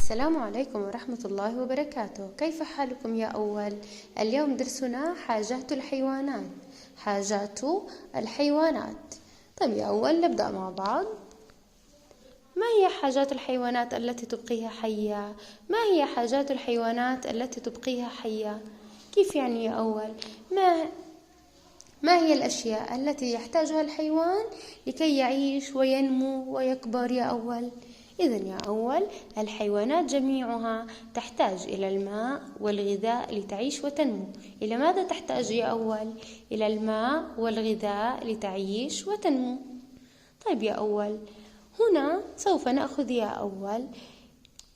السلام عليكم ورحمة الله وبركاته. كيف حالكم يا أول؟ اليوم درسنا حاجات الحيوانات. حاجات الحيوانات. طيب يا أول نبدأ مع بعض. ما هي حاجات الحيوانات التي تبقيها حية؟ ما هي حاجات الحيوانات التي تبقيها حية؟ كيف يعني يا أول؟ ما هي الأشياء التي يحتاجها الحيوان لكي يعيش وينمو ويكبر يا أول؟ إذن يا أول الحيوانات جميعها تحتاج إلى الماء والغذاء لتعيش وتنمو. إلى ماذا تحتاج يا أول؟ إلى الماء والغذاء لتعيش وتنمو. طيب يا أول هنا سوف نأخذ يا أول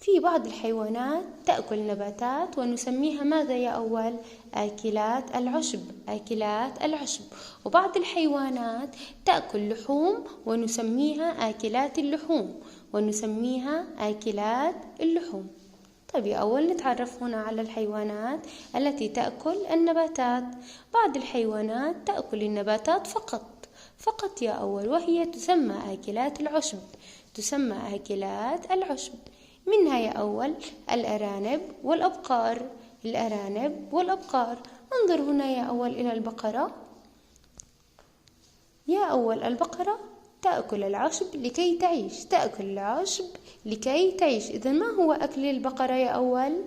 في بعض الحيوانات تأكل نباتات ونسميها ماذا يا أول؟ آكلات العشب. آكلات العشب. وبعض الحيوانات تأكل لحوم ونسميها آكلات اللحوم. ونسميها آكلات اللحوم. طيب يا أول نتعرف هنا على الحيوانات التي تأكل النباتات. بعض الحيوانات تأكل النباتات فقط يا أول، وهي تسمى آكلات العشب. تسمى آكلات العشب. منها يا أول الأرانب والأبقار. الأرانب والأبقار. انظر هنا يا أول إلى البقرة. يا أول البقرة تأكل العشب لكي تعيش. تأكل العشب لكي تعيش. إذن ما هو أكل البقرة يا أول؟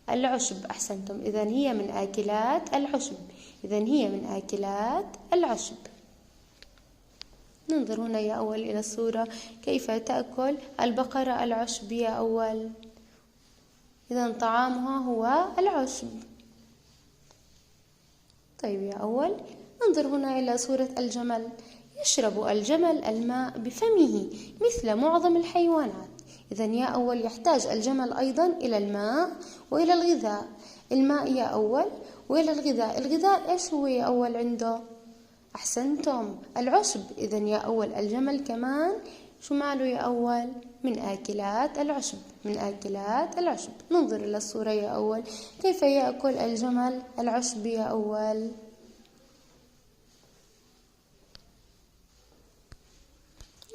العشب. أحسنتم. إذن هي من آكلات العشب. إذن هي من آكلات العشب. ننظر هنا يا أول إلى الصورة كيف تأكل البقرة العشب يا أول. إذن طعامها هو العشب. طيب يا أول ننظر هنا إلى صورة الجمل. يشرب الجمل الماء بفمه مثل معظم الحيوانات. إذن يا أول يحتاج الجمل أيضا إلى الماء وإلى الغذاء. الماء يا أول وإلى الغذاء. الغذاء إيش هو يا أول عنده؟ أحسنتم، العشب. إذن يا أول الجمل كمان شو ماله يا أول؟ من آكلات العشب. من آكلات العشب. ننظر إلى الصورة يا أول كيف يأكل الجمل العشب يا أول.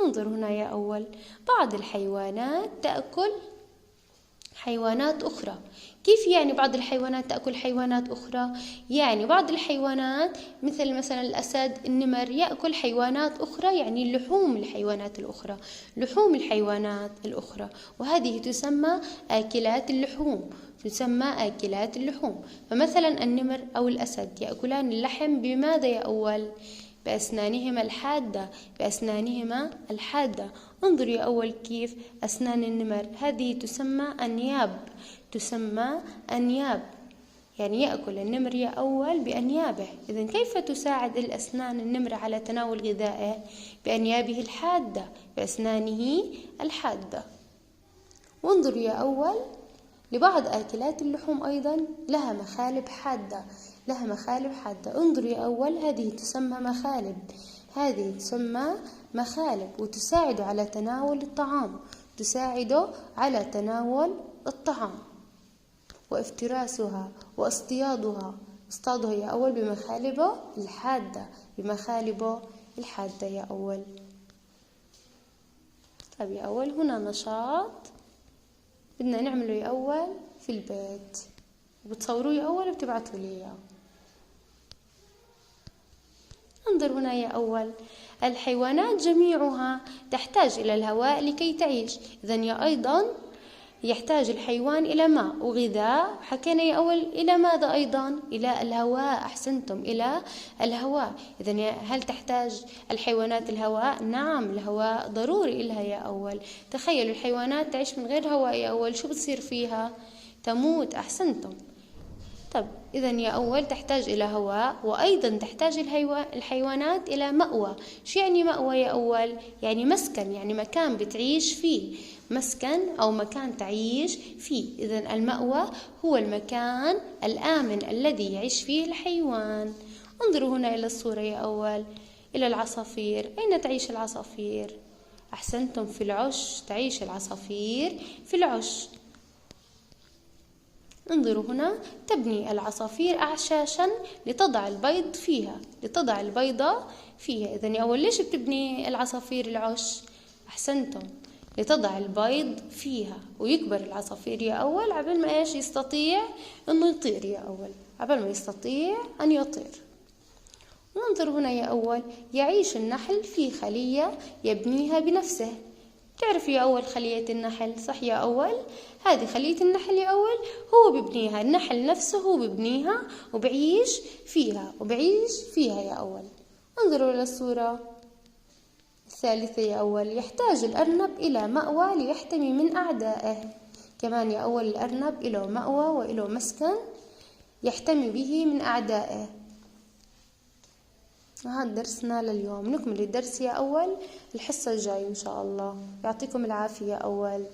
انظر هنا يا أول بعض الحيوانات تأكل حيوانات أخرى. كيف يعني بعض الحيوانات تأكل حيوانات أخرى؟ يعني بعض الحيوانات مثلا الأسد، النمر يأكل حيوانات أخرى، يعني لحوم الحيوانات الأخرى. لحوم الحيوانات الأخرى. وهذه تسمى آكلات اللحوم. تسمى آكلات اللحوم. فمثلا النمر أو الأسد يأكلان اللحم بماذا يا أول؟ بأسنانهما الحادة. بأسنانهما الحادة. انظر يا أول كيف أسنان النمر. هذه تسمى أنياب. تسمى أنياب. يعني يأكل النمر يا أول بأنيابه. إذن كيف تساعد الأسنان النمر على تناول غذائه؟ بأنيابه الحادة. بأسنانه الحادة. وانظر يا أول لبعض آكلات اللحوم أيضا لها مخالب حادة. لها مخالب حادة. انظر يا أول هذه تسمى مخالب. هذه تسمى مخالب وتساعد على تناول الطعام. تساعد على تناول الطعام وافتراسها واصطيادها. اصطادها يا أول بمخالبه الحادة. بمخالبه الحادة يا أول. طيب يا أول هنا نشاط بدنا نعمله يا أول في البيت، وبتصوروه يا أول وبتبعتوا لي إياه. انظر هنا يا أول الحيوانات جميعها تحتاج إلى الهواء لكي تعيش. إذن يا أيضا يحتاج الحيوان إلى ماء وغذاء. حكينا يا أول إلى ماذا أيضا؟ إلى الهواء. أحسنتم، إلى الهواء. إذن هل تحتاج الحيوانات الهواء؟ نعم، الهواء ضروري إلها يا أول. تخيلوا الحيوانات تعيش من غير هواء يا أول، شو بتصير فيها؟ تموت. أحسنتم. طب إذن يا أول تحتاج إلى هواء، وأيضا تحتاج الحيوانات إلى مأوى. شو يعني مأوى يا أول؟ يعني مسكن، يعني مكان بتعيش فيه. مسكن أو مكان تعيش فيه. إذن المأوى هو المكان الآمن الذي يعيش فيه الحيوان. انظروا هنا إلى الصورة يا أول إلى العصافير. أين تعيش العصافير؟ أحسنتم، في العش. تعيش العصافير في العش. انظروا هنا تبني العصافير أعشاشا لتضع البيض فيها. لتضع البيضة فيها. إذن يا أول ليش بتبني العصافير العش؟ أحسنتم، لتضع البيض فيها، ويكبر العصافير يا أول عبال ما إيش يستطيع إنه يطير يا أول، عبال ما يستطيع أن يطير. ننظر هنا يا أول، يعيش النحل في خلية يبنيها بنفسه. تعرف يا أول خلية النحل صح يا أول؟ هذه خلية النحل يا أول، هو ببنيها، النحل نفسه هو ببنيها وبعيش فيها يا أول. انظروا إلى الصورة الثالثة يا أول، يحتاج الأرنب إلى مأوى ليحتمي من أعدائه. كمان يا أول الأرنب له مأوى وله مسكن يحتمي به من أعدائه. هذا درسنا لليوم، نكمل الدرس يا أول الحصة الجاية إن شاء الله. يعطيكم العافية أول.